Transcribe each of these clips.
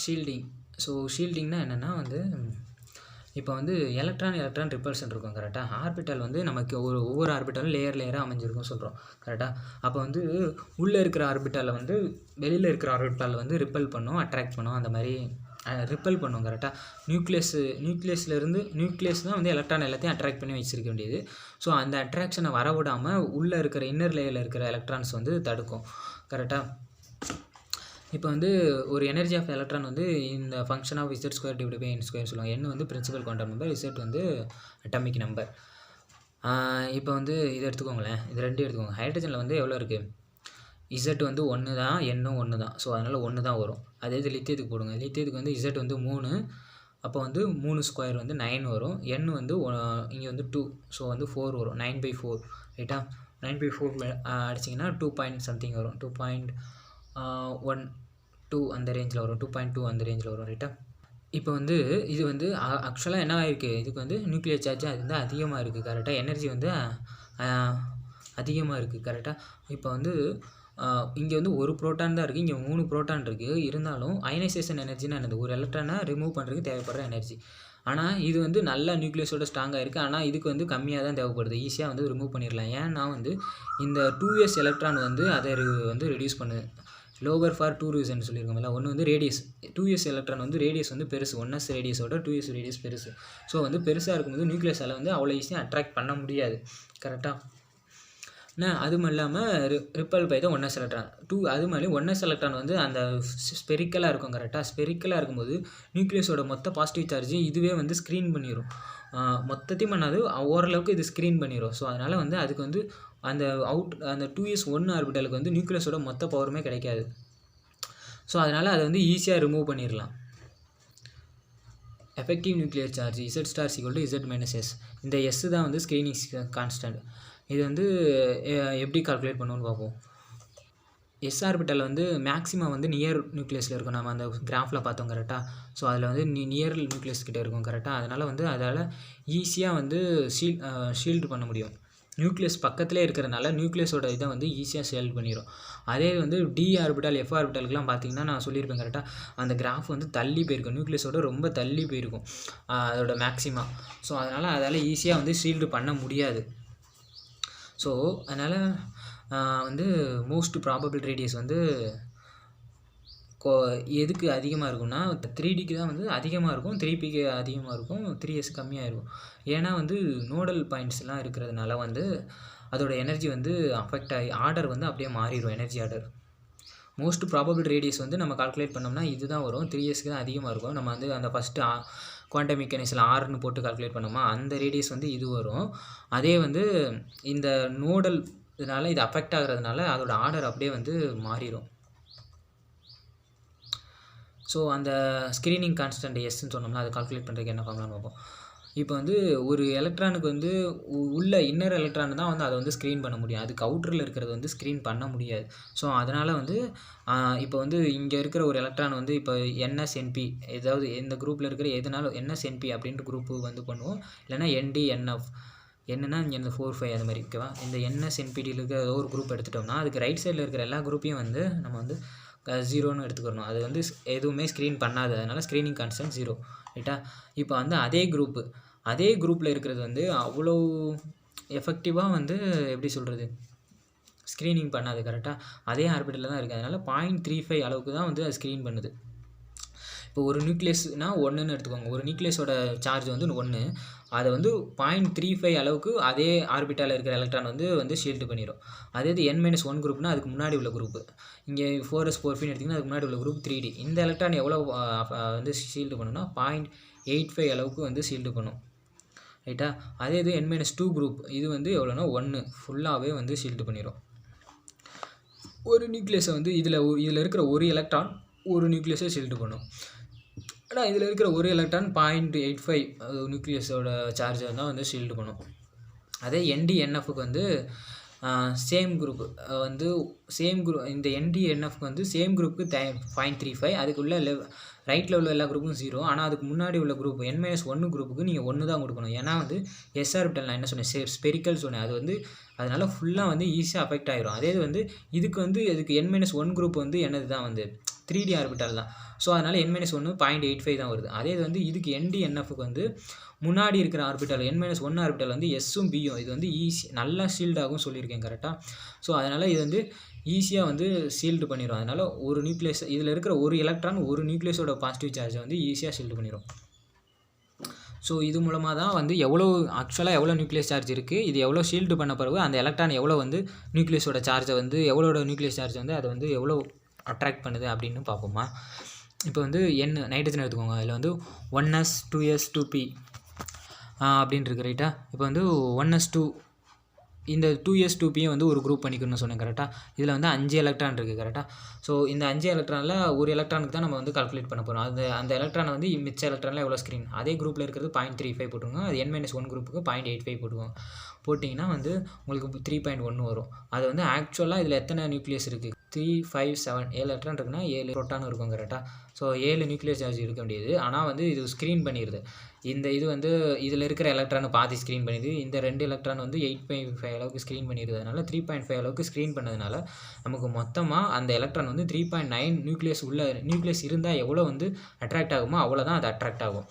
Shielding. So ஷீல்டிங்னா என்னென்னா வந்து இப்போ வந்து எலக்ட்ரான் ரிப்பல்ஷன் இருக்கும் கரெக்டாக. ஆர்பிட்டால் வந்து நமக்கு ஒவ்வொரு ஆர்பிட்டாலும் லேயராக அமைஞ்சிருக்கும் சொல்கிறோம் கரெக்டாக. அப்போ வந்து உள்ளே இருக்கிற ஆர்பிட்டாலில் வந்து வெளியில் இருக்கிற ஆர்பிட்டால் வந்து ரிப்பல் பண்ணும், அட்ராக்ட் பண்ணும், அந்த மாதிரி ரிப்பல் பண்ணும் கரெக்டாக. நியூக்ளியஸ் தான் வந்து எலக்ட்ரான் எல்லாத்தையும் அட்ராக்ட் பண்ணி வச்சிருக்க வேண்டியது. ஸோ அந்த அட்ராக்ஷனை வரவிடாமல் உள்ளே இருக்கிற இன்னர் லேயரில் இருக்கிற எலக்ட்ரான்ஸ் வந்து தடுக்கும் கரெக்டாக. இப்போ வந்து ஒரு எனர்ஜி ஆஃப் எலக்ட்ரான் வந்து இந்த function of Z square divide by n square சொல்லுவாங்க. n வந்து பிரின்சிபல் குவாண்டம் நம்பர், Z வந்து அட்டாமிக் நம்பர். இப்போ வந்து இதை எடுத்துக்கோங்களேன், இது ரெண்டு எடுத்துக்கோங்க. ஹைட்ரஜனில் வந்து எவ்வளோ இருக்குது? Z வந்து 1 தான், n 1 தான். ஸோ அதனால் 1 தான் வரும். அதே இது லித்தியத்துக்கு போடுங்க. லித்தியத்துக்கு வந்து Z வந்து 3, அப்போ வந்து 3 ஸ்கொயர் வந்து 9 வரும். n வந்து இங்கே வந்து 2, ஸோ வந்து 4 வரும். 9/4 ரைட்டா. 9/4 அடிச்சிங்கன்னா 2 பாயிண்ட் சம்திங் வரும். 2.12 அந்த ரேஞ்சில் வரும். 2.2 அந்த ரேஞ்சில் வரும் ரைட்டா. இப்போ வந்து இது வந்து ஆக்சுவலாக என்ன ஆகிருக்கு, இதுக்கு வந்து நியூக்ளியர் சார்ஜ் அது வந்து அதிகமாக இருக்குது கரெக்டாக. எனர்ஜி வந்து அதிகமாக இருக்குது கரெக்டாக. இப்போ வந்து இங்கே வந்து ஒரு ப்ரோட்டான் தான் இருக்குது, இங்கே 3 ப்ரோட்டான் இருக்குது. இருந்தாலும் அயனைசேஷன் எனர்ஜின்னு என்னது, ஒரு எலக்ட்ரானை ரிமூவ் பண்ணுறதுக்கு தேவைப்படுற எனர்ஜி. ஆனால் இது வந்து நல்ல நியூக்ளியஸோட ஸ்ட்ராங்காக இருக்குது. ஆனால் இதுக்கு வந்து கம்மியாக தான் தேவைப்படுது. ஈஸியாக வந்து ரிமூவ் பண்ணிடலாம். ஏன்னா வந்து இந்த 2s எலக்ட்ரான் வந்து அதை வந்து ரெடியூஸ் பண்ணுது. லோவர் ஃபார் 2 ரீசன் சொல்லியிருக்கோம்ல. ஒன்று வந்து ரேடியஸ், 2s எலக்ட்ரான் வந்து ரேடியஸ் வந்து பெருசு, 1s ரேடியஸோட 2s ரேடியஸ் பெருசு. ஸோ வந்து பெருசாக இருக்கும்போது நியூக்ளியஸால் வந்து அவ்வளோ ஈஸியாக அட்ராக்ட் பண்ண முடியாது கரெக்டாக. அதுவும் இல்லாமல் ரிப்பல் பை தான் 1s எலக்ட்ரான். அது மாதிரி 1s எலக்ட்ரான் வந்து அந்த ஸ்பெரிக்கலாக இருக்கும் கரெக்டாக. ஸ்பெரிக்கலாக இருக்கும்போது நியூக்ளியஸோட மொத்த பாசிட்டிவ் சார்ஜ் இதுவே வந்து ஸ்க்ரீன் பண்ணிடும். மொத்தத்தையும் பண்ணாது, ஓரளவுக்கு இது ஸ்க்ரீன் பண்ணிடும். ஸோ அதனால் வந்து அதுக்கு வந்து அந்த அந்த 2s 1 ஆர்பிட்டலுக்கு வந்து நியூக்ளியஸோட மொத்த பவருமே கிடைக்காது. ஸோ அதனால் அதை வந்து ஈஸியாக ரிமூவ் பண்ணிடலாம். Effective nuclear charge Z star = Z - S. இந்த S தான் வந்து ஸ்க்ரீனிங் கான்ஸ்டன்ட். இது வந்து எப்படி கால்குலேட் பண்ணுவோன்னு பார்ப்போம். S ஆர்பிட்டல் வந்து மேக்ஸிமம் வந்து நியர் நியூக்ளியஸில் இருக்கும். நம்ம அந்த கிராஃபில் பார்த்தோம் கரெக்டாக. ஸோ அதில் வந்து நியர் நியூக்ளியஸ் கிட்டே இருக்கும் கரெக்டாக. அதனால் வந்து அதால் ஈஸியாக வந்து ஷீல்டு பண்ண முடியும். நியூக்ளியஸ் பக்கத்திலே இருக்கிறனால நியூக்ளியஸோட இதை வந்து ஈஸியாக ஷீல்டு பண்ணிடும். அதே வந்து D ஆர்பிட்டல் F ஆர்பிட்டலுக்குலாம் பார்த்திங்கன்னா நான் சொல்லியிருப்பேன் கரெக்டாக. அந்த கிராஃப் வந்து தள்ளி போயிருக்கும், நியூக்ளியஸோட ரொம்ப தள்ளி போயிருக்கும் அதோட மேக்ஸிமம். ஸோ அதனால் அதால் ஈஸியாக வந்து ஷீல்டு பண்ண முடியாது. ஸோ அதனால் வந்து மோஸ்ட் ப்ராபபிள் ரேடியஸ் வந்து எதுக்கு அதிகமாக இருக்கும்னா 3Dக்கு தான் வந்து அதிகமாக இருக்கும், 3Pக்கு அதிகமாக இருக்கும், 3s கம்மியாக இருக்கும். ஏன்னா வந்து நோடல் பாயிண்ட்ஸ்லாம் இருக்கிறதுனால வந்து அதோட எனர்ஜி வந்து அஃபெக்ட் ஆகி ஆர்டர் வந்து அப்படியே மாறிடும், energy order. Most probable radius வந்து நம்ம கால்குலேட் பண்ணோம்னா இது தான் வரும், 3sக்கு தான் அதிகமாக இருக்கும். நம்ம வந்து அந்த ஃபஸ்ட்டு குவாண்டம் மெக்கானிக்ஸில் Rன்னு போட்டு கால்குலேட் பண்ணோமா, அந்த ரேடியஸ் வந்து இது வரும். அதே வந்து இந்த நோடல் இதனால் இது அஃபெக்ட் ஆகிறதுனால அதோட ஆர்டர் அப்படியே வந்து மாறிடும். ஸோ அந்த ஸ்க்ரீனிங் கான்ஸ்டன்ட் எஸ்ன்னு சொன்னோம்னா அதை கால்குலேட் பண்ணுறதுக்கு என்ன ஃபார்முலான்னு பார்ப்போம். இப்போ வந்து ஒரு எலக்ட்ரானுக்கு வந்து உள்ள இன்னர் எலக்ட்ரான் தான் வந்து அதை வந்து ஸ்க்ரீன் பண்ண முடியும். அதுக்கு அவுட்டரில் இருக்கிறது வந்து ஸ்க்ரீன் பண்ண முடியாது. ஸோ அதனால் வந்து இப்போ வந்து இங்கே இருக்கிற ஒரு எலக்ட்ரான் வந்து இப்போ NSNP, ஏதாவது இந்த குரூப்பில் இருக்கிற எதுனாலும் NSNP அப்படின்ட்டு குரூப்பு வந்து பண்ணுவோம். இல்லைனா NDNF, என்னன்னா இங்கே இந்த 4 5 அது மாதிரி ஓகேவா. இந்த NSNPடியில் இருக்கிற ஏதோ ஒரு குரூப் எடுத்துட்டோம்னா அதுக்கு ரைட் சைடில் இருக்கிற எல்லா குரூப்பையும் வந்து நம்ம வந்து 0ன்னு எடுத்துக்கணும். அது வந்து எதுவுமே ஸ்க்ரீன் பண்ணாது, அதனால் ஸ்க்ரீனிங் கான்ஸ்டன்ட் 0 ரைட்டா. இப்போ வந்து அதே குரூப்பில் இருக்கிறது வந்து அவ்வளோ எஃபெக்டிவாக வந்து எப்படி சொல்கிறது, ஸ்க்ரீனிங் பண்ணாது கரெக்டாக. அதே ஆர்பிட்டலில் தான் இருக்குது. அதனால் 0.35 அளவுக்கு தான் வந்து அது ஸ்க்ரீன் பண்ணுது. இப்போ ஒரு நியூக்ளியஸ்னால் 1ன்னு எடுத்துக்கோங்க. ஒரு நியூக்ளியஸோட சார்ஜ் வந்து 1, அதை வந்து 0.35 அளவுக்கு அதே ஆர்பிட்டாலில் இருக்கிற எலக்ட்ரான் வந்து ஷீல்டு பண்ணிடும். அதே இது N-1 குரூப்னால் அதுக்கு முன்னாடி உள்ள குரூப்பு, இங்கே 4s 4p எடுத்திங்கன்னா அதுக்கு முன்னாடி உள்ள குரூப் 3D. இந்த எலக்ட்ரான் எவ்வளோ வந்து ஷீல்டு பண்ணுன்னா 0.85 அளவுக்கு வந்து ஷீல்டு பண்ணும் ரைட்டா. அதே இது N-2 குரூப், இது வந்து எவ்வளோனா 1 ஃபுல்லாகவே வந்து ஷீல்டு பண்ணிடும். ஒரு நியூக்ளியஸை வந்து இதில் இருக்கிற ஒரு எலக்ட்ரான் ஒரு நியூக்ளியஸை ஷீல்டு பண்ணும். ஆனால் இதில் இருக்கிற ஒரு எலக்ட்ரான் 0.85 நியூக்ளியஸோட சார்ஜர் தான் வந்து ஷீல்டு பண்ணும். அதே NDNFக்கு வந்து சேம் குரூப் வந்து இந்த NDNFக்கு வந்து சேம் குரூப்புக்கு 0.35, அதுக்குள்ள ரைட்டில் உள்ள எல்லா குரூப்பும் 0. ஆனால் அதுக்கு முன்னாடி உள்ள குரூப் N-1 குரூப்புக்கு நீங்கள் 1 தான் கொடுக்கணும். ஏன்னா வந்து S ஆர்பிட்டல் நான் என்ன சொன்னேன், ஸ்பெரிக்கல் சொன்னேன். அது வந்து அதனால் ஃபுல்லாக வந்து ஈஸியாக அஃபெக்ட் ஆகிரும். அதே இது வந்து இதுக்கு N-1 குரூப் வந்து என்னது தான் வந்து 3D ஆர்பிட்டால் தான். ஸோ அதனால் n-1 0.85 தான் வருது. அதே இது வந்து இதுக்கு NDNFக்கு வந்து முன்னாடி இருக்கிற ஆர்பிட்டால் n-1 ஆர்பிட்டால் வந்து எஸ்ஸும் பியும் இது வந்து நல்லா ஷீல்ட் ஆகும் சொல்லியிருக்கேன் கரெக்டாக. ஸோ அதனால் இது வந்து ஈஸியாக வந்து ஷீல்டு பண்ணிடும். அதனால் ஒரு நியூக்ளியஸ் இதில் இருக்கிற ஒரு எலக்ட்ரான் ஒரு நியூக்ளியஸோட பாசிட்டிவ் சார்ஜை வந்து ஈஸியாக ஷீல்டு பண்ணிடும். ஸோ இது மூலமாக தான் வந்து ஆக்சுவலாக எவ்வளோ நியூக்ளியஸ் சார்ஜ் இருக்குது, இது எவ்வளோ ஷீல்டு பண்ண பிறகு அந்த எலக்ட்ரான் எவ்வளோ வந்து நியூக்ளியஸோட சார்ஜை வந்து நியூக்ளியஸ் சார்ஜ் வந்து அதை வந்து எவ்வளோ அட்ராக்ட் பண்ணுது அப்படின்னு பார்ப்போமா. இப்போ வந்து நைட்ரஜன் எடுத்துக்கோங்க. அதில் வந்து 1s 2s 2p அப்படின்னு இருக்குது ரைட்டா. இப்போ வந்து 1s2 இந்த 2s 2pயும் வந்து ஒரு குரூப் பண்ணிக்கணும்னு சொன்னேன் கரெக்டாக. இதில் வந்து 5 எலக்ட்ரான் இருக்குது கரெக்டாக. ஸோ இந்த 5 எலக்ட்ரானில் ஒரு எலக்ட்ரானுக்கு தான் நம்ம வந்து கால்குலேட் பண்ண போகிறோம். அந்த எலக்ட்ரானை வந்து மிச்ச எலக்ட்ரானில் எவ்வளோ ஸ்க்ரீன் அதே குரூப்பில் இருக்கிறது 0.35 போட்டுருங்க. அது n-1 குரூப்புக்கு 0.85 போட்டுக்கோங்க. போட்டிங்கன்னா வந்து உங்களுக்கு 3.1 வரும். அது வந்து ஆக்சுவலாக இதில் எத்தனை நியூக்ளியஸ் இருக்குது 3 5 7 7 எலக்ட்ரான் இருக்குன்னா 7 புரோட்டான் இருக்கும் கரெக்டாக. ஸோ 7 நியூக்ளியஸ் சார்ஜ் இருக்க முடியுது. ஆனால் வந்து இது ஸ்க்ரீன் பண்ணிடுது. இது வந்து இதில் இருக்கிற எலக்ட்ரானை பாதி ஸ்க்ரீன் பண்ணிடுது. இந்த 2 எலக்ட்ரான் வந்து 8.5 அளவுக்கு ஸ்க்ரீன் பண்ணிடுது. அதனால் 3.5 அளவுக்கு ஸ்க்ரீன் பண்ணதுனால நமக்கு மொத்தமாக அந்த எலக்ட்ரான் வந்து 3.9 நியூக்ளியஸ் இருந்தால் எவ்வளோ வந்து அட்ராக்ட் ஆகுமோ அவ்வளோ தான் அது அட்ராக்ட் ஆகும்.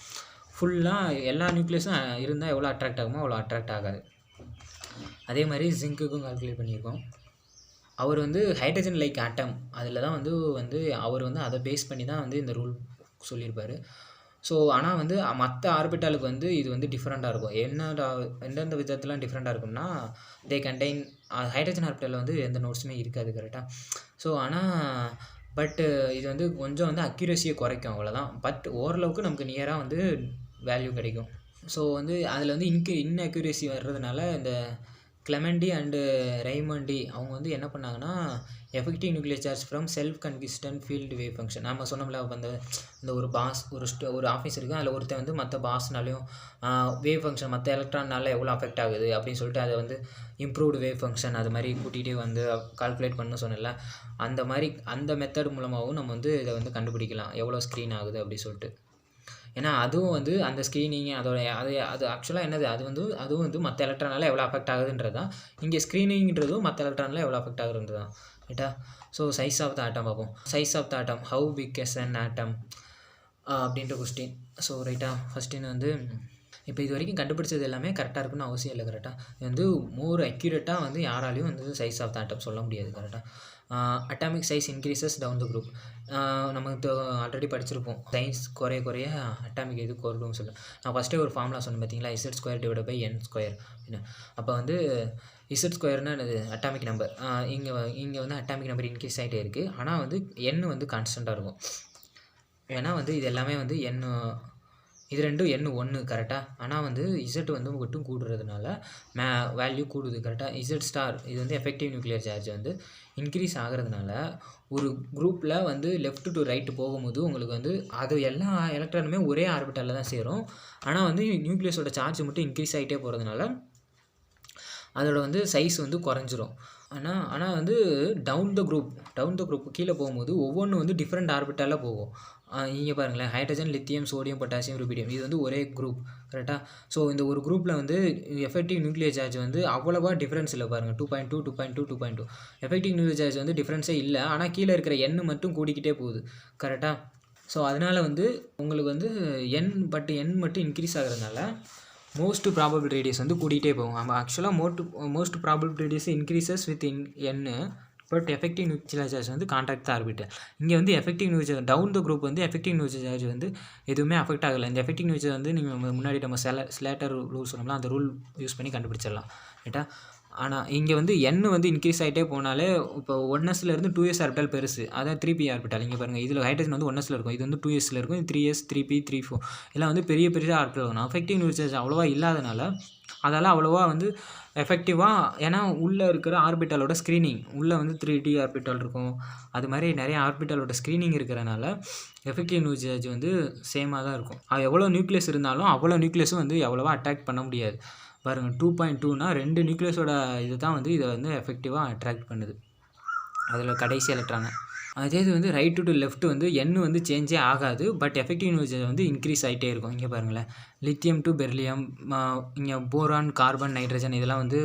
ஃபுல்லாக எல்லா நியூக்ளியஸும் இருந்தால் எவ்வளோ அட்ராக்ட் ஆகுமோ அவ்வளோ அட்ராக்ட் ஆகாது. அதே மாதிரி ஜிங்க்குக்கும் கால்குலேட் பண்ணியிருக்கோம். அவர் வந்து ஹைட்ரஜன் லைக் ஆட்டம் அதில் தான் வந்து அவர் வந்து அதை பேஸ் பண்ணி தான் வந்து இந்த ரூல் சொல்லியிருப்பார். ஸோ ஆனால் வந்து மற்ற ஆர்பிட்டாலுக்கு வந்து இது வந்து டிஃப்ரெண்ட்டாக இருக்கும். எந்தெந்த விதத்துலாம் டிஃப்ரெண்ட்டாக இருக்கும்னா தே கண்டெயின் ஹைட்ரஜன் ஆர்பிட்டாலில் வந்து எந்த நோட்ஸுமே இருக்காது கரெக்டாக. ஸோ ஆனால் பட்டு இது வந்து கொஞ்சம் வந்து அக்யூரஸியை குறைக்கும் அவ்வளோதான். பட் ஓரளவுக்கு நமக்கு நியராக வந்து வேல்யூ கிடைக்கும். ஸோ வந்து அதில் வந்து இன்அக்யூரஸி வர்றதுனால இந்த கிளெமெண்டி அண்டு ரெய்மண்டி அவங்க வந்து என்ன பண்ணாங்கன்னா effective nuclear charge from self consistent field wave function நம்ம சொன்னோம்ல இந்த ஒரு பாஸ் ஒரு ஆஃபீஸ் இருக்குது. அதில் ஒருத்தர் வந்து மற்ற பாஸ்னாலையும் வேவ் ஃபங்க்ஷன் மற்ற எலக்ட்ரான்னால எவ்வளோ அஃபெக்ட் ஆகுது அப்படின்னு சொல்லிட்டு அதை வந்து இம்ப்ரூவ்டு வேவ் ஃபங்க்ஷன் அது மாதிரி கூட்டிகிட்டே வந்து கால்குலேட் பண்ண சொன்னல. அந்த மெத்தட் மூலமாகவும் நம்ம வந்து இதை வந்து கண்டுபிடிக்கலாம் எவ்வளோ ஸ்க்ரீன் ஆகுது அப்படி சொல்லிட்டு. ஏன்னா அதுவும் வந்து அந்த ஸ்க்ரீனிங் அது ஆக்சுவலாக என்னது அதுவும் வந்து மற்ற எலக்ட்ரானால் எவ்வளோ அஃபெக்ட் ஆகுதுன்றது தான். இங்கே ஸ்க்ரீனிங்கிறதும் மற்ற எலக்ட்ரானில் எவ்வளோ அஃபெக்ட் ஆகுதுன்றது தான் ரைட்டா. So size of the atom பார்ப்போம். Size of the atom how big is an atom அப்படின்ற கொஸ்டின். ஸோ ரைட்டா ஃபஸ்ட்டின் வந்து இப்போ இது வரைக்கும் கண்டுபிடிச்சது எல்லாமே கரெக்டாக இருக்குன்னு அவசியம் இல்லை கரெக்டாக. இது வந்து மோர் அக்யூரேட்டாக வந்து யாராலையும் வந்து சைஸ் ஆஃப் த ஆட்டம் சொல்ல முடியாது கரெக்டாக. Atomic size increases down the group நமக்கு ஆல்ரெடி படிச்சிருப்போம். சைஸ் குறைய அட்டாமிக் இது குறையும்னு சொல்லி நான் ஃபஸ்ட்டே ஒரு ஃபார்முலா சொன்னேன் பார்த்தீங்களா, Z² / n². அப்போ வந்து Z² என்னது அட்டாமிக் நம்பர். இங்கே வந்து அட்டாமிக் நம்பர் இன்க்ரீஸ் ஆகிட்டே இருக்குது. ஆனால் வந்து n வந்து கான்ஸ்டண்ட்டாக இருக்கும். ஏன்னா வந்து இது எல்லாமே வந்து இது ரெண்டும் n1 கரெக்டாக. ஆனால் வந்து Z வந்து மட்டும் கூடுறதுனால வேல்யூ கூடுது கரெக்டாக. Z* இது வந்து எஃபெக்டிவ் நியூக்ளியர் சார்ஜ் வந்து இன்க்ரீஸ் ஆகிறதுனால ஒரு குரூப்பில் வந்து லெஃப்ட் டு ரைட்டு போகும்போது உங்களுக்கு வந்து அது எல்லா எலக்ட்ரானுமே ஒரே ஆர்பிட்டாலில் தான் சேரும். ஆனால் வந்து நியூக்ளியஸோட சார்ஜ் மட்டும் இன்க்ரீஸ் ஆகிட்டே போகிறதுனால அதோட வந்து சைஸ் வந்து குறைஞ்சிரும். ஆனால் வந்து டவுன் த குரூப் கீழே போகும்போது ஒவ்வொன்றும் வந்து டிஃப்ரெண்ட் ஆர்பிட்டாலில் போகும். இங்கே பாருங்களேன், hydrogen lithium sodium potassium rubidium இது வந்து ஒரே குரூப் கரெக்டாக. ஸோ இந்த ஒரு குரூப்பில் வந்து எஃபெக்டிவ் நியூக்ளியர் சார்ஜ் வந்து அவ்வளோவா டிஃப்ரென்ஸ் இல்லை பாருங்கள். 2.2 எஃபெக்டிவ் நியூக்ளியர் சார்ஜ் வந்து டிஃப்ரென்ஸே இல்லை. ஆனால் கீழே இருக்கிற எண் மட்டும் கூடிக்கிட்டே போகுது கரெக்டாக. ஸோ அதனால் வந்து உங்களுக்கு வந்து எண் மட்டும் இன்க்ரீஸ் ஆகிறதுனால மோஸ்ட் ப்ராபபிள் ரேடியஸ் வந்து கூட்டிகிட்டே போகும். நம்ம ஆக்சுவலாக most probable radius increases with n but effective nuclear charge வந்து கான்டாக்ட் தான் ஆர்பிட்டல். இங்கே வந்து effective nuclear down the group வந்து எஃபெக்டிவ் நியூக்ளியர் சார்ஜ் வந்து எதுவுமே அஃபெக்ட் ஆகலை. இந்த எஃபெக்டிவ் நியூக்ளியர் வந்து நீங்கள் முன்னாடி நம்ம ஸ்லேட்டர் ரூல் சொன்னோம்னா அந்த ரூல் யூஸ் பண்ணி கண்டுபிடிச்சிடலாம் ரைட்டா. ஆனால் இங்கே வந்து n வந்து இன்க்ரீஸ் ஆகிட்டே போனாலே இப்போ 1sலேருந்து 2s ஆர்பிட்டால் பெருசு, அதான் 3p ஆர்பிட்டால். இங்கே பாருங்கள், இதில் ஹைட்ரஜன் வந்து 1sல இருக்கும், இது வந்து 2sல இருக்கும், 3s 3p 3 4 எல்லாம் வந்து பெரிய ஆர்பிட்டால் வரும். எஃபெக்டிவ் நியூக்ளியர் சார்ஜ் அவ்வளோவா இல்லாதனால அதால் அவ்வளோவா வந்து எஃபெக்டிவாக, ஏன்னா உள்ளே இருக்கிற ஆர்பிட்டாலோட ஸ்க்ரீனிங் உள்ளே வந்து 3d ஆர்பிட்டால் இருக்கும். அது மாதிரி நிறைய ஆர்பிட்டாலோட ஸ்க்ரீனிங் இருக்கிறனால எஃபெக்டிவ் நியூக்ளியர் சார்ஜ் வந்து சேமாக தான் இருக்கும். அது எவ்வளோ நியூக்ளியஸ் இருந்தாலும் அவ்வளோ நியூக்ளியஸும் வந்து எவ்வளோவா அட்ராக்ட் பண்ண முடியாது. பாருங்கள், 2.2னா 2 நியூக்ளியஸோட இது தான் வந்து இதை வந்து எஃபெக்டிவாக அட்ராக்ட் பண்ணுது அதில் கடைசி எலக்ட்ரானை. அதே இது வந்து ரைட்டு டு லெஃப்ட் வந்து n வந்து சேஞ்சே ஆகாது, பட் எஃபெக்டிவ் நியூக்ளியர் வந்து இன்க்ரீஸ் ஆகிட்டே இருக்கும். இங்கே பாருங்களேன், லித்தியம் டு பெர்லியம், இங்கே போரான் கார்பன் நைட்ரஜன் இதெல்லாம் வந்து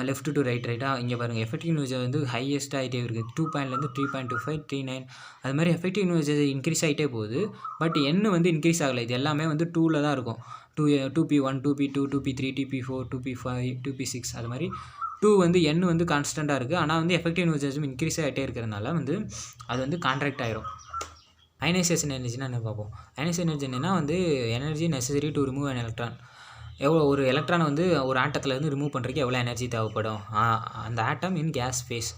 லெஃப்ட் டு ரைட்டா இங்கே பாருங்கள் எஃபெக்டிவ் யூசேஜ் வந்து ஹையஸ்ட் ஆகிட்டே இருக்குது 2.லேருந்து 3.25 39 அது மாதிரி எஃபெக்டிவ் யூசேஜ் இன்க்ரீஸ் ஆகிட்டே போகுது. பட் எண்ணு வந்து இன்க்ரீஸ் ஆகலை. இது எல்லாமே வந்து 2ல் தான் இருக்கும். 2p1 2p2 2p3 2p4 2p5 2p6 அது மாதிரி 2 வந்து எண் வந்து கான்ஸ்டண்ட்டாக இருக்குது. ஆனால் வந்து எஃபெக்டிவ் யூசேஜும் இன்க்ரீஸ் ஆகிட்டே இருக்கிறதுனால வந்து அது வந்து கான்ட்ராக்ட் ஆகிரும். அயனைசேஷன் எனர்ஜினா என்ன பார்ப்போம். அயனைசேஷன் எனர்ஜி என்னென்னா வந்து energy necessary to remove an electron. எவ்வளோ ஒரு எலக்ட்ரானை வந்து ஒரு ஆட்டத்துலேருந்து ரிமூவ் பண்ணுறதுக்கு எவ்வளோ எனர்ஜி தேவைப்படும், அந்த ஆட்டம் இன் கேஸ் ஃபேஸ்,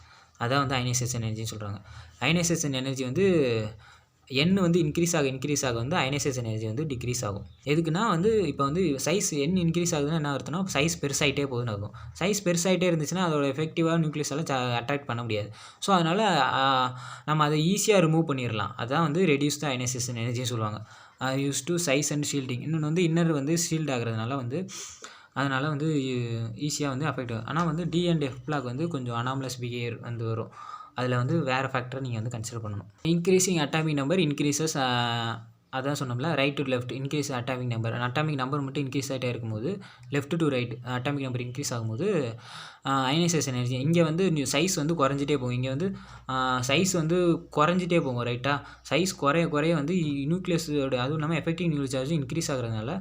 அதான் வந்து அயனைசேஷன் எனர்ஜின்னு சொல்கிறாங்க. அயனைசேஷன் எனர்ஜி வந்து எண் வந்து இன்க்ரீஸ் ஆக வந்து அயனைசேஷன் எனர்ஜி வந்து டிக்ரீஸ் ஆகும். எதுக்குன்னா வந்து இப்போ வந்து சைஸ் எண் இன்க்ரீஸ் ஆகுதுன்னா என்ன அர்த்தம்னா சைஸ் பெருசாகிட்டே போகுதுன்னு இருக்கும். சைஸ் பெருசாகிட்டே இருந்துச்சுன்னா அதோட எஃபெக்டிவாக நியூக்ளியஸால் அட்ராக்ட் பண்ண முடியாது. ஸோ அதனால் நம்ம அதை ஈஸியாக ரிமூவ் பண்ணிடலாம். அதான் வந்து ரெடியூஸ் த அயனைசேஷன் எனர்ஜின்னு சொல்லுவாங்க. Use to size and shielding. இன்னொன்று வந்து இன்னர் வந்து ஷீல்ட் ஆகிறதுனால வந்து அதனால் வந்து ஈஸியாக வந்து அஃபெக்ட் ஆகும். ஆனால் வந்து டி அண்ட் எஃப் பிளாக் வந்து கொஞ்சம் அனாமலஸ் பிஹேவியர் வந்து வரும். அதில் வந்து வேறு ஃபேக்டரை நீங்கள் வந்து கன்சிடர் பண்ணணும். இன்க்ரீஸிங் அட்டாமிக் நம்பர் இன்க்ரீசஸ், அதான் சொன்னோம்ல, right to left increase atomic number. Atomic number மட்டும் இன்க்ரீஸ் ஆகிட்டே இருக்கும்போது left to right atomic number increase ஆகும்போது அயனைசேஷன் எனர்ஜி இங்கே வந்து சைஸ் வந்து குறைஞ்சிட்டே போகும். இங்கே வந்து சைஸ் வந்து குறைஞ்சிட்டே போகும் ரைட்டாக. சைஸ் குறைய வந்து நியூக்ளியஸோட அதுவும் இல்லாமல் எஃபெக்டிவ் நியூக்ளியஸ் சார்ஜும் இன்க்ரீஸ் ஆகிறதுனால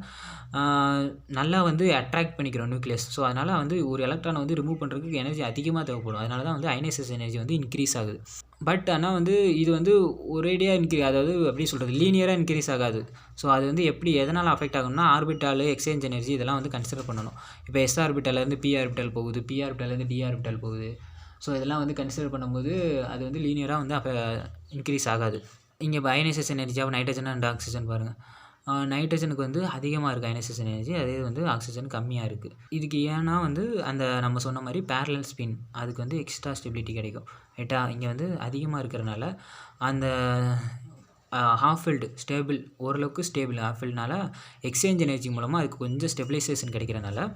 நல்லா வந்து அட்ராக்ட் பண்ணிக்கிறோம் நியூக்ளியஸ். ஸோ அதனால் வந்து ஒரு எலக்ட்ரானை வந்து ரிமூவ் பண்ணுறதுக்கு எனர்ஜி அதிகமாக தேவைப்படும். அதனால தான் வந்து அயனைசேஷன் எனர்ஜி வந்து இன்க்ரீஸ் ஆகுது. பட் ஆனால் வந்து இது வந்து ஒரேடியாக அதாவது எப்படி சொல்கிறது, லீனியராக இன்க்ரீஸ் ஆகாது. ஸோ அது வந்து எப்படி எதனால் அஃபெக்ட் ஆகும்னா ஆர்பிட்டால் எக்ஸ்சேஞ்ச் எனர்ஜி இதெல்லாம் வந்து கன்சிடர் பண்ணணும். இப்போ எஸ் ஆர்பிட்டாலேருந்து பி ஆர்பிட்டால் போகுது, பி ஆர்பிட்டாலேருந்து டி ஆர்பிட்டால் போகுது. ஸோ இதெல்லாம் வந்து கன்சிடர் பண்ணும்போது அது வந்து லீனியராக வந்து அப்போ இன்க்ரீஸ் ஆகாது. இங்கே இப்போ அயனைசேஷன் எனர்ஜியாக நைட்ரஜன் அண்ட் ஆக்சிஜன் பாருங்கள். நைட்ரஜனுக்கு வந்து அதிகமாக இருக்குது அயனைசேஷன் எனர்ஜி, அதே வந்து ஆக்சிஜன் கம்மியாக இருக்குது. இதுக்கு ஏன்னா வந்து அந்த நம்ம சொன்ன மாதிரி பேரலல் ஸ்பின், அதுக்கு வந்து எக்ஸ்ட்ரா ஸ்டெபிலிட்டி கிடைக்கும் ரைட்டா. இங்கே வந்து அதிகமாக இருக்கிறனால அந்த ஹாஃப் ஃபில்டு ஸ்டேபிள், ஓரளவுக்கு ஸ்டேபிள் ஹாஃப் ஃபில்ட்னால எக்ஸ்சேஞ்ச் எனர்ஜி மூலமாக அதுக்கு கொஞ்சம் ஸ்டெபிலைசேஷன் கிடைக்கிறனால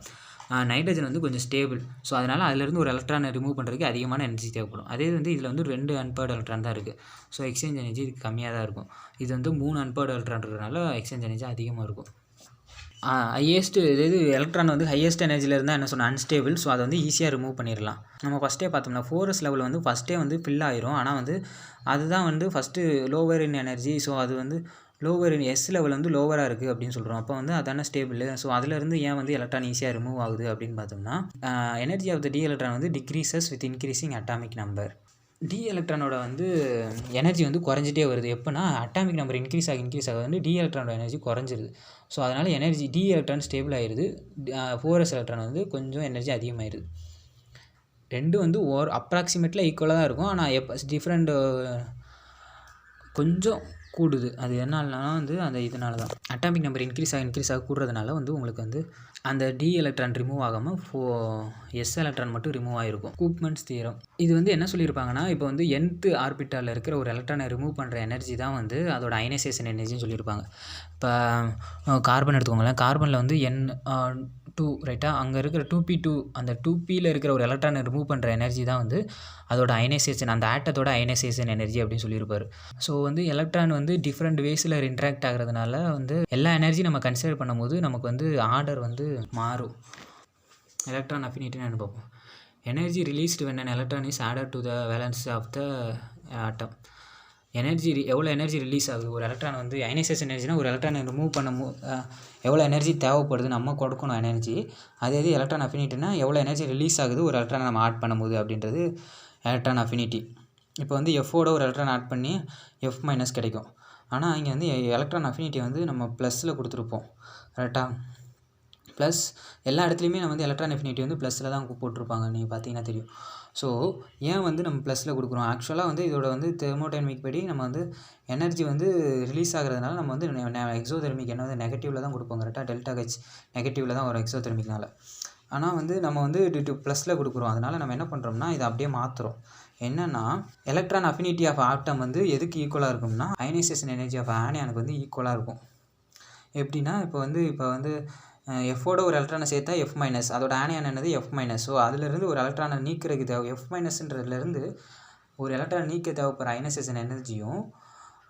நைட்ரஜன் வந்து கொஞ்சம் ஸ்டேபிள். ஸோ அதனால் அதிலேருந்து ஒரு எலக்ட்ரானை ரிமூவ் பண்ணுறதுக்கு அதிகமான எனர்ஜி தேவைப்படும். அதே வந்து இதில் வந்து 2 அன்பேர்டு எலக்ட்ரான் தான் இருக்குது. ஸோ எக்ஸ்சேஞ்ச் எனர்ஜி இதுக்கு கம்மியாக தான் இருக்கும். இது வந்து 3 அன்பேர்டு எலக்ட்ரான் இருக்கிறனால எக்ஸ்சேஞ்ச் எனர்ஜி அதிகமாக இருக்கும். அதாவது எலக்ட்ரான் வந்து ஹையஸ்ட் எனர்ஜியில் இருந்தால் என்ன சொன்னால் அன்ஸ்டேபிள். ஸோ அதை வந்து ஈஸியாக ரிமூவ் பண்ணிடலாம். நம்ம ஃபஸ்ட்டே பார்த்தோம்னா 4s லெவல் வந்து ஃபஸ்ட்டே வந்து ஃபில் ஆயிரும். ஆனால் வந்து அதுதான் வந்து ஃபஸ்ட்டு லோவர் இன் எனர்ஜி. ஸோ அது வந்து லோவர் இன் எஸ் லெவல் வந்து லோவராக இருக்குது அப்படின்னு சொல்கிறோம். அப்போ வந்து அதான ஸ்டேபிள். ஸோ அதிலேருந்து ஏன் வந்து எலக்ட்ரான் ஈஸியாக ரிமூவ் ஆகுது அப்படின்னு பார்த்தோம்னா energy of the d electron வந்து decreases with increasing atomic number. D எலக்ட்ரானோட வந்து எனர்ஜி வந்து குறைஞ்சிட்டே வருது. எப்போனா அட்டாமிக் நம்பர் இன்க்ரீஸ் ஆக வந்து டி எலக்ட்ரானோட எனர்ஜி குறைஞ்சிருது. ஸோ அதனால் எனர்ஜி டி எலக்ட்ரான் ஸ்டேபிள் ஆகிடுது. 4s எலக்ட்ரான் வந்து கொஞ்சம் எனர்ஜி அதிகமாகிடுது. ரெண்டும் வந்து அப்ராக்சிமேட்டில் ஈக்குவலாக தான் இருக்கும். ஆனால் டிஃப்ரெண்ட் கொஞ்சம் கூடுது. அது என்னாலனா வந்து அந்த இதனால தான் அட்டாமிக் நம்பர் இன்க்ரீஸ் ஆக கூடுறதுனால வந்து உங்களுக்கு வந்து அந்த டி எலக்ட்ரான் ரிமூவ் ஆகாமல் எஸ் எலக்ட்ரான் மட்டும் ரிமூவ் ஆகிருக்கும். கூப்மன்ஸ் தியரம் இது வந்து என்ன சொல்லியிருப்பாங்கன்னா, இப்போ வந்து nth ஆர்பிட்டாலில் இருக்கிற ஒரு எலக்ட்ரானை ரிமூவ் பண்ணுற எனர்ஜி தான் வந்து அதோட அயனைசேஷன் எனர்ஜின்னு சொல்லியிருப்பாங்க. இப்போ கார்பன் எடுத்துக்கோங்களேன். கார்பனில் வந்து N2 ரைட்டா, அங்கே இருக்கிற 2p2 அந்த 2pயில் இருக்கிற ஒரு எலக்ட்ரானை ரிமூவ் பண்ணுற எனர்ஜி தான் வந்து அதோட அயனைசேஷன், அந்த ஆட்டத்தோட அயனைசேஷன் எனர்ஜி அப்படின்னு சொல்லியிருப்பார். ஸோ வந்து எலக்ட்ரான் வந்து டிஃப்ரெண்ட் வேஸில் இன்ட்ராக்ட் ஆகிறதுனால வந்து எல்லா எனர்ஜி நம்ம கன்சிடர் பண்ணும்போது நமக்கு வந்து ஆர்டர் வந்து மாறும். எலக்ட்ரான் அஃபினிட்டின்னு என்ன பார்ப்போம். Energy released when an electron is added to the valence of the atom. எவ்வளோ எனர்ஜி ரிலீஸ் ஆகுது ஒரு எலக்ட்ரான் வந்து அயனைசேஷன் எனர்ஜினா ஒரு எலக்ட்ரானை ரிமூவ் எவ்வளோ எனர்ஜி தேவைப்படுது நம்ம கொடுக்கணும் எனர்ஜி. அதே இது எலக்ட்ரான் அஃபினிட்டினா எவ்வளோ எனர்ஜி ரிலீஸ் ஆகுது ஒரு எலக்ட்ரானை நம்ம ஆட் பண்ணும்போது அப்படின்றது எலக்ட்ரான் அஃபினிட்டி. இப்போ வந்து எஃபோட ஒரு எலக்ட்ரான் ஆட் பண்ணி எஃப் மைனஸ் கிடைக்கும். ஆனால் இங்கே வந்து எலக்ட்ரான் அஃபினிட்டி வந்து நம்ம ப்ளஸில் கொடுத்துருப்போம் கரெக்டாக. ப்ளஸ் எல்லா இடத்துலையுமே நம்ம வந்து எலக்ட்ரான் அஃபினிட்டி வந்து ப்ளஸில் தான் போட்டிருப்பாங்க, நீங்கள் பார்த்தீங்கன்னா தெரியும். ஸோ ஏன் வந்து நம்ம ப்ளஸில் கொடுக்குறோம், ஆக்சுவலாக வந்து இதோட வந்து தெர்மோடைனமிக் படி நம்ம வந்து எனர்ஜி வந்து ரிலீஸ் ஆகிறதுனால நம்ம வந்து எக்ஸோதெர்மிக் என்ன வந்து நெகட்டிவில் தான் கொடுப்போம் கரெக்டாக. டெல்டா ஹெச் நெகட்டிவில் தான் வரும் எக்ஸோதெர்மிக்னால. ஆனால் வந்து நம்ம வந்து ப்ளஸில் கொடுக்குறோம். அதனால் நம்ம என்ன பண்ணுறோம்னா இதை அப்படியே மாற்றுறோம். என்னென்னா எலக்ட்ரான் அஃபினிட்டி ஆஃப் ஆட்டம் வந்து எதுக்கு ஈக்குவலாக இருக்கும்னா அயனைசேஷன் எனர்ஜி ஆஃப் ஆனியானுக்கு வந்து ஈக்குவலாக இருக்கும். எப்படின்னா இப்போ வந்து எஃபோட ஒரு எலக்ட்ரானை சேர்த்தா எஃப் மைனஸ், அதோட ஆனியான் என்னது எஃப் மைனஸ். ஸோ அதிலிருந்து ஒரு எலக்ட்ரானை நீக்கிறதுக்கு தேவை எஃப் மைனஸ்ன்றதுலேருந்து ஒரு எலக்ட்ரானை நீக்க தேவைப்படுற அயனைசேஷன் எனர்ஜியும்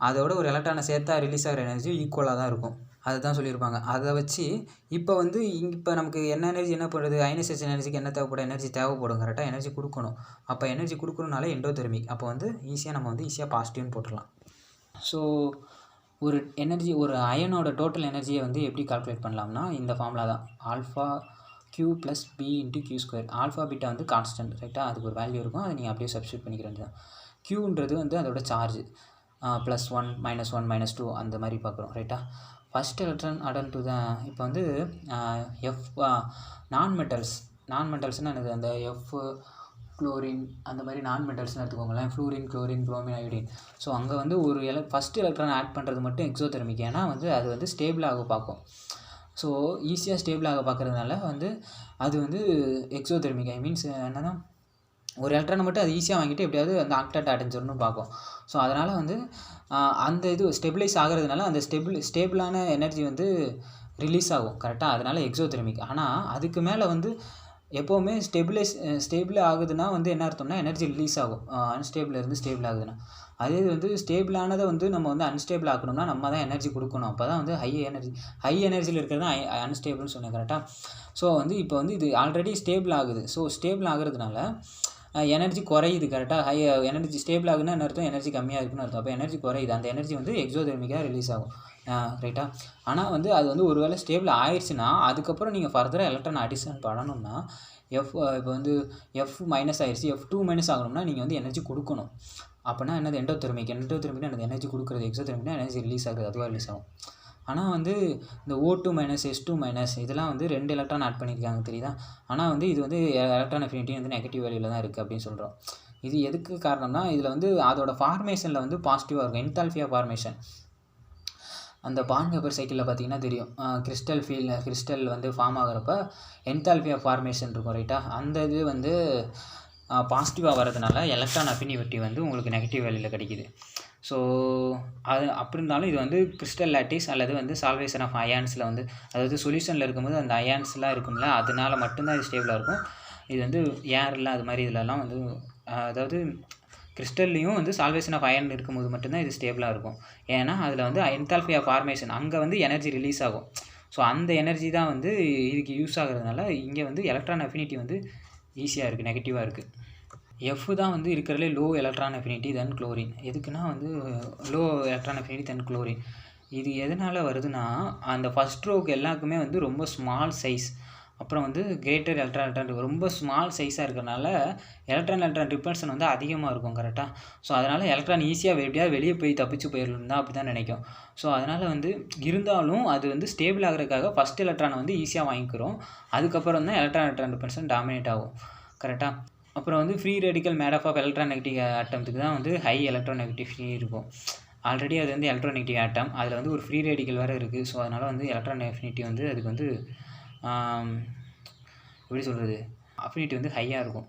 அதோட ஒரு எலக்ட்ரானை சேர்த்தா ரிலீஸ் ஆகிற எனர்ஜியும் ஈக்குவலாக தான் இருக்கும். அதுதான் சொல்லியிருப்பாங்க. அதை வச்சு இப்போ வந்து இப்போ நமக்கு என்ன எனர்ஜி என்ன பண்ணுறது, அயனைசேஷன் எனர்ஜிக்கு என்ன தேவைப்படும், எனர்ஜி தேவைப்படும், கரெக்டாக எனர்ஜி கொடுக்கணும். அப்போ எனர்ஜி கொடுக்கணுனால எண்டோதெர்மிக். அப்போ வந்து நம்ம வந்து ஈஸியாக பாசிட்டிவ்னு போட்டுடலாம். ஸோ ஒரு எனர்ஜி, ஒரு அயனோட டோட்டல் எனர்ஜியை வந்து எப்படி கால்குலேட் பண்ணலாம்னா இந்த ஃபார்முலா தான், alpha Q + B × Q². Alpha beta வந்து கான்ஸ்டன்ட், ரைட்டாக, அதுக்கு ஒரு வேல்யூ இருக்கும், அதை நீங்கள் அப்படியே சப்ஸ்டியூட் பண்ணிக்கிற வேண்டியது. Qன்றது வந்து அதோட சார்ஜ், +1 -1 -2 அந்த மாதிரி பார்க்குறோம், ரைட்டா. ஃபஸ்ட் எலக்ட்ரான் அடன் டு த, இப்போ வந்து எஃப் நான் மெட்டல்ஸ்னால் என்னது, அந்த எஃப், குளோரின் அந்த மாதிரி நான் மெட்டல்ஸ்னு எடுத்துக்கோங்களேன், fluorine, chlorine, bromine, iodine. So அங்கே வந்து ஒரு ஃபஸ்ட் எலக்ட்ரான் ஆட் பண்ணுறது மட்டும் எக்ஸோதெர்மிக். ஏன்னா வந்து அது வந்து ஸ்டேபிளாக பார்க்கும். ஸோ ஈஸியாக ஸ்டேபிளாக பார்க்குறதுனால வந்து அது வந்து எக்ஸோதெர்மிக். ஐ மீன்ஸ் என்னென்னா, ஒரு எலக்ட்ரானை மட்டும் அது ஈஸியாக வாங்கிட்டு எப்படியாவது அந்த ஆக்டேட் அடைஞ்சிடணும்னு பார்க்கும். ஸோ அதனால் வந்து அந்த இது ஸ்டெபிலைஸ் ஆகிறதுனால அந்த ஸ்டேபிளான எனர்ஜி வந்து ரிலீஸ் ஆகும், கரெக்டாக. அதனால் எக்ஸோதெர்மிக். ஆனால் அதுக்கு மேலே வந்து எப்போவுமே ஸ்டேபிள் ஆகுதுன்னா வந்து என்ன அர்த்தம்னா எனர்ஜி ரிலீஸ் ஆகும், அன்ஸ்டேபிள் இருந்து ஸ்டேபிள் ஆகுதுன்னா. அதே வந்து ஸ்டேபிளானதை வந்து நம்ம வந்து அன்ஸ்டேபிள் ஆக்கணும்னா நம்ம தான் எனர்ஜி கொடுக்கணும். அப்போ தான் வந்து ஹை எனர்ஜியில் இருக்கிறது தான் அன்ஸ்டேபிள்னு சொன்னேன், கரெக்டாக. ஸோ வந்து இப்போ வந்து இது ஆல்ரெடி ஸ்டேபிள் ஆகுது. ஸோ ஸ்டேபிள் ஆகுறதுனால எனர்ஜி குறையுது, கரெக்டாக. எனர்ஜி ஸ்டேபிள் ஆகுதுன்னா என்ன அர்த்தம், எனர்ஜி கம்மியாக இருக்குன்னு அர்த்தம். அப்போ எனர்ஜி குறையுது, அந்த எனர்ஜி வந்து எக்ஸோதெர்மிக்காக ரிலீஸ் ஆகும், ரைட்டாக. ஆனால் வந்து அது வந்து ஒரு வேளை ஸ்டேபிள் ஆயிடுச்சுன்னா அதுக்கப்புறம் நீங்கள் ஃபர்தராக எலக்ட்ரான் அடிஷன் பண்ணணும்னா இப்போ வந்து F- ஆயிடுச்சு, F2- ஆகணும்னா நீங்கள் வந்து எனர்ஜி கொடுக்கணும். அப்படின்னா என்னது, எண்டோதெர்மிக்னா என்னது, எனர்ஜி கொடுக்குறது. எக்ஸோதெர்மிக்னா எனர்ஜி ரிலீஸ் ஆகுது, அதுவாக ரிலீஸ் ஆகும். ஆனால் வந்து இந்த O2- S2- இதெல்லாம் வந்து 2 எலக்ட்ரான் ஆட் பண்ணியிருக்காங்க, தெரியுதா. ஆனால் வந்து இது வந்து எலக்ட்ரான் அஃபினிட்டி வந்து நெகட்டிவ் வேல்யூவில் தான் இருக்குது அப்படின்னு சொல்கிறோம். இது எதுக்கு காரணம்னா இதில் வந்து அதோட ஃபார்மேஷனில் வந்து பாசிட்டிவாக இருக்கும், என்தால்பி ஆஃப் ஃபார்மேஷன். அந்த பாண்ட் பேப்பர் சைக்கிளில் பார்த்தீங்கன்னா தெரியும், கிறிஸ்டல் வந்து ஃபார்ம் ஆகிறப்ப என்தால்பி ஆஃப் ஃபார்மேஷன் இருக்கும், ரைட்டாக. அந்த இது வந்து பாசிட்டிவாக வரதுனால எலக்ட்ரான் அஃபினிட்டி வந்து உங்களுக்கு நெகட்டிவ் வேல்யூவில் கிடைக்கிது. ஸோ அது அப்படி இருந்தாலும் இது வந்து கிறிஸ்டல் லாட்டிஸ் அல்லது வந்து சால்வேஷன் ஆஃப் அயான்ஸில் வந்து, அதாவது சொல்யூஷனில் இருக்கும்போது அந்த அயான்ஸ்லாம் இருக்கும்ல, அதனால மட்டும்தான் இது ஸ்டேபிளாக இருக்கும். இது வந்து ஏரில் அது மாதிரி இதிலலாம் வந்து, அதாவது கிறிஸ்டல்லையும் வந்து சால்வேஷன் ஆஃப் அயன் இருக்கும்போது மட்டும்தான் இது ஸ்டேபிளாக இருக்கும். ஏன்னா அதில் வந்து என்தால்பி ஆஃப் ஃபார்மேஷன், அங்கே வந்து எனர்ஜி ரிலீஸ் ஆகும். ஸோ அந்த எனர்ஜி தான் வந்து இதுக்கு யூஸ் ஆகிறதுனால இங்கே வந்து எலக்ட்ரான் அஃபினிட்டி வந்து ஈஸியாக இருக்குது, நெகட்டிவாக இருக்குது. F தான் வந்து இருக்கிறதுலே லோ எலக்ட்ரான் அஃபினிட்டி தென் குளோரின். எதுக்குன்னா வந்து லோ எலக்ட்ரான் அஃபினிட்டி தென் குளோரின். இது எதனால் வருதுன்னா, அந்த ஃபஸ்ட் ரோக்கு எல்லாருக்குமே வந்து ரொம்ப ஸ்மால் சைஸ், அப்புறம் வந்து கிரேட்டர் எலக்ட்ரான் ரொம்ப ஸ்மால் சைஸாக இருக்கிறனால எலக்ட்ரான் ரிப்பல்ஷன் வந்து அதிகமாக இருக்கும், கரெக்டாக. ஸோ அதனால் எலக்ட்ரான் ஈஸியாக எப்படியாவது வெளியே போய் தப்பிச்சு போயிடணும் தான் அப்படி தான் நினைக்கும். ஸோ அதனால் வந்து இருந்தாலும் அது வந்து ஸ்டேபிள் ஆகிறதுக்காக ஃபஸ்ட் எலக்ட்ரானை வந்து ஈஸியாக வாங்கிக்கிறோம். அதுக்கப்புறம் தான் எலக்ட்ரான் ரிப்பல்ஷன் டாமினேட் ஆகும், கரெக்டாக. அப்புறம் வந்து ஃப்ரீ ரேடிக்கல் மேட் ஆஃப் எலக்ட்ரானெகட்டிவ் ஆட்டம்ஸுக்கு தான் வந்து ஹை எலக்ட்ரானெகட்டிவிட்டி இருக்கும். ஆல்ரெடி அது வந்து எலக்ட்ரானெகட்டிவ் ஆட்டம், அதில் வந்து ஒரு ஃப்ரீ ரேடிக்கல் வேறு இருக்குது. ஸோ அதனால் வந்து எலக்ட்ரான் அஃபினிட்டி வந்து அதுக்கு வந்து எப்படி சொல்கிறது, அஃபினிட்டி வந்து ஹையாக இருக்கும்.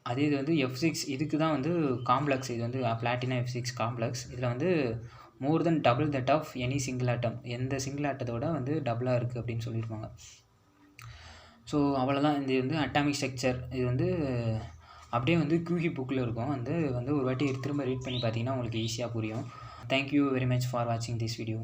அதே இது வந்து F6, இதுக்கு தான் வந்து காம்ப்ளெக்ஸ். இது வந்து பிளாட்டினம் F6 காம்ப்ளெக்ஸ். இதில் வந்து more than double that of any single atom, எந்த சிங்கிள் ஆட்டத்தோட வந்து டபுளாக இருக்குது அப்படின்னு சொல்லியிருப்பாங்க. ஸோ அவ்வளோதான். இது வந்து அட்டாமிக் ஸ்ட்ரக்சர். இது வந்து அப்படியே வந்து QE புக்கில் இருக்கும், வந்து ஒரு வாட்டி திரும்ப ரீட் பண்ணி பார்த்தீங்கன்னா உங்களுக்கு ஈஸியாக புரியும். தேங்க்யூ வெரி மச் ஃபார் வாட்சிங் திஸ் வீடியோ.